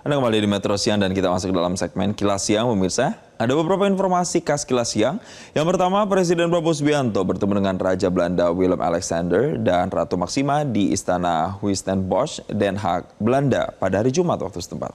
Anda kembali di Metro Siang dan kita masuk dalam segmen Kilas Siang, pemirsa. Ada beberapa informasi khas Kilas Siang. Yang pertama, Presiden Prabowo Subianto bertemu dengan Raja Belanda Willem-Alexander dan Ratu Maxima di Istana Huistenbosch, Den Haag, Belanda pada hari Jumat waktu setempat.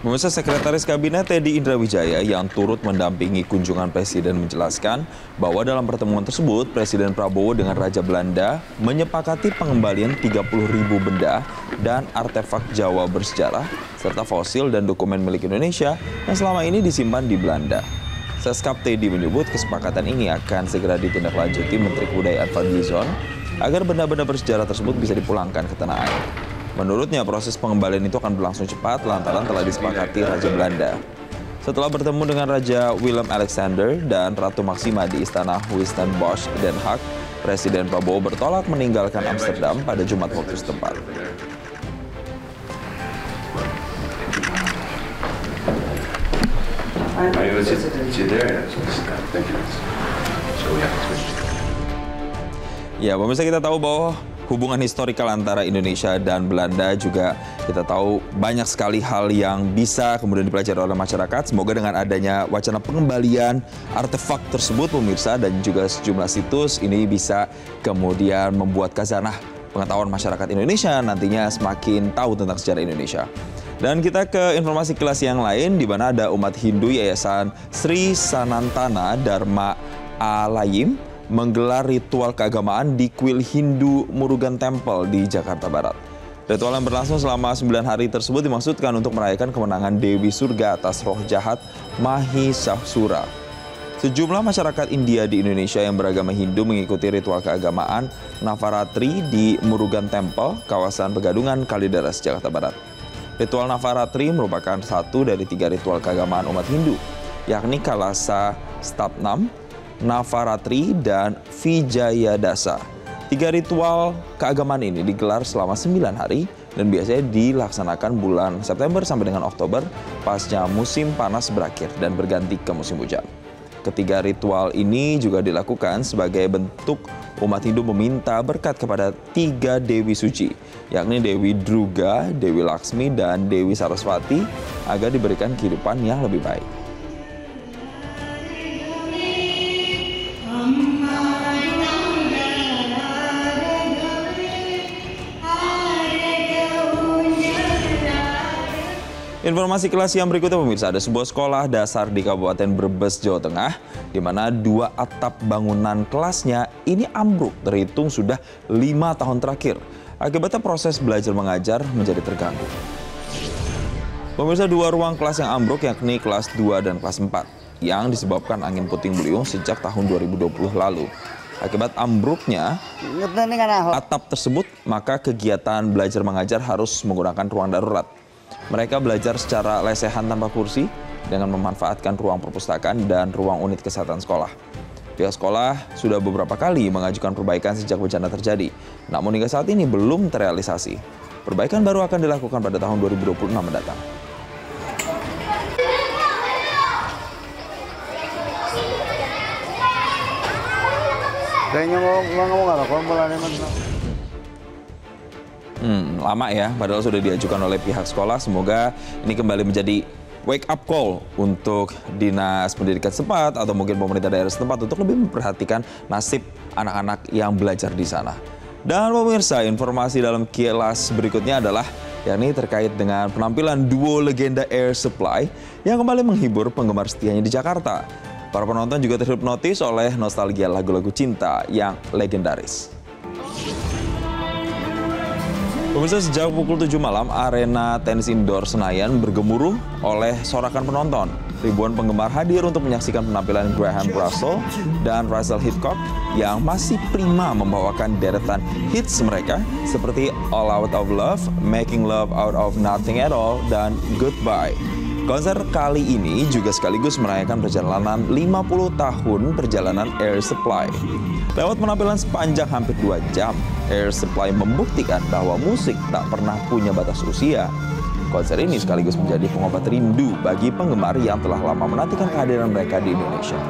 Pemirsa, Sekretaris Kabinet Teddy Indrawidjaya yang turut mendampingi kunjungan Presiden menjelaskan bahwa dalam pertemuan tersebut Presiden Prabowo dengan Raja Belanda menyepakati pengembalian 30.000 benda dan artefak Jawa bersejarah serta fosil dan dokumen milik Indonesia yang selama ini disimpan di Belanda. Seskap Teddy menyebut kesepakatan ini akan segera ditindaklanjuti Menteri Kebudayaan Fadlizon agar benda-benda bersejarah tersebut bisa dipulangkan ke tanah air. Menurutnya proses pengembalian itu akan berlangsung cepat lantaran telah disepakati Raja Belanda. Setelah bertemu dengan Raja Willem-Alexander dan Ratu Maxima di Istana Huistenbosch, Den Haag, Presiden Prabowo bertolak meninggalkan Amsterdam pada Jumat waktu setempat. Ya, pemirsa, kita tahu bahwa hubungan historikal antara Indonesia dan Belanda juga kita tahu banyak sekali hal yang bisa kemudian dipelajari oleh masyarakat. Semoga dengan adanya wacana pengembalian artefak tersebut, pemirsa, dan juga sejumlah situs ini bisa kemudian membuat khazanah pengetahuan masyarakat Indonesia nantinya semakin tahu tentang sejarah Indonesia. Dan kita ke informasi Kilas yang lain, di mana ada umat Hindu Yayasan Sri Sanantana Dharma Alayim menggelar ritual keagamaan di kuil Hindu Murugan Temple di Jakarta Barat. Ritual yang berlangsung selama 9 hari tersebut dimaksudkan untuk merayakan kemenangan Dewi Surga atas roh jahat Mahisasura. Sejumlah masyarakat India di Indonesia yang beragama Hindu mengikuti ritual keagamaan Navaratri di Murugan Temple, kawasan Pegadungan, Kalideres, Jakarta Barat. Ritual Navaratri merupakan satu dari 3 ritual keagamaan umat Hindu, yakni Kalasa Stapnam, Navaratri, dan Vijayadasa. 3 ritual keagamaan ini digelar selama 9 hari dan biasanya dilaksanakan bulan September sampai dengan Oktober pasca musim panas berakhir dan berganti ke musim hujan. Ketiga ritual ini juga dilakukan sebagai bentuk umat Hindu meminta berkat kepada 3 Dewi Suci, yakni Dewi Druga, Dewi Laksmi, dan Dewi Saraswati agar diberikan kehidupan yang lebih baik. Informasi Kilas yang berikutnya, pemirsa, ada sebuah sekolah dasar di Kabupaten Brebes, Jawa Tengah, di mana 2 atap bangunan kelasnya ini ambruk terhitung sudah 5 tahun terakhir. Akibatnya proses belajar mengajar menjadi terganggu. Pemirsa, 2 ruang kelas yang ambruk yakni kelas 2 dan kelas 4 yang disebabkan angin puting beliung sejak tahun 2020 lalu. Akibat ambruknya atap tersebut, maka kegiatan belajar mengajar harus menggunakan ruang darurat. Mereka belajar secara lesehan tanpa kursi dengan memanfaatkan ruang perpustakaan dan ruang unit kesehatan sekolah. Pihak sekolah sudah beberapa kali mengajukan perbaikan sejak bencana terjadi, namun hingga saat ini belum terrealisasi. Perbaikan baru akan dilakukan pada tahun 2026 mendatang. Lama ya, padahal sudah diajukan oleh pihak sekolah. Semoga ini kembali menjadi wake up call untuk Dinas Pendidikan setempat atau mungkin pemerintah daerah setempat untuk lebih memperhatikan nasib anak-anak yang belajar di sana. Dan pemirsa, informasi dalam Kilas berikutnya adalah yakni terkait dengan penampilan duo legenda Air Supply yang kembali menghibur penggemar setianya di Jakarta. Para penonton juga terhipnotis oleh nostalgia lagu-lagu cinta yang legendaris. Pemirsa, sejak pukul 7 malam, arena tenis indoor Senayan bergemuruh oleh sorakan penonton. Ribuan penggemar hadir untuk menyaksikan penampilan Graham Russell dan Russell Hitchcock yang masih prima membawakan deretan hits mereka seperti All Out of Love, Making Love Out of Nothing at All, dan Goodbye. Konser kali ini juga sekaligus merayakan perjalanan 50 tahun perjalanan Air Supply. Lewat penampilan sepanjang hampir 2 jam, Air Supply membuktikan bahwa musik tak pernah punya batas usia. Konser ini sekaligus menjadi pengobat rindu bagi penggemar yang telah lama menantikan kehadiran mereka di Indonesia.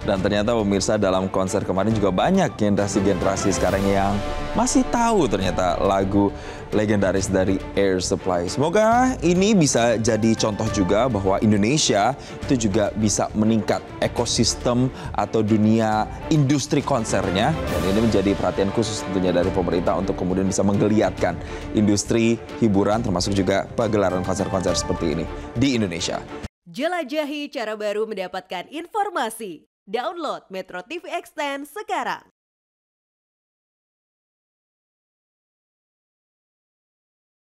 Dan ternyata pemirsa, dalam konser kemarin juga banyak generasi-generasi sekarang yang masih tahu ternyata lagu legendaris dari Air Supply. Semoga ini bisa jadi contoh juga bahwa Indonesia itu juga bisa meningkat ekosistem atau dunia industri konsernya. Dan ini menjadi perhatian khusus tentunya dari pemerintah untuk kemudian bisa menggeliatkan industri hiburan termasuk juga pagelaran konser-konser seperti ini di Indonesia. Jelajahi cara baru mendapatkan informasi. Download Metro TV Extend sekarang.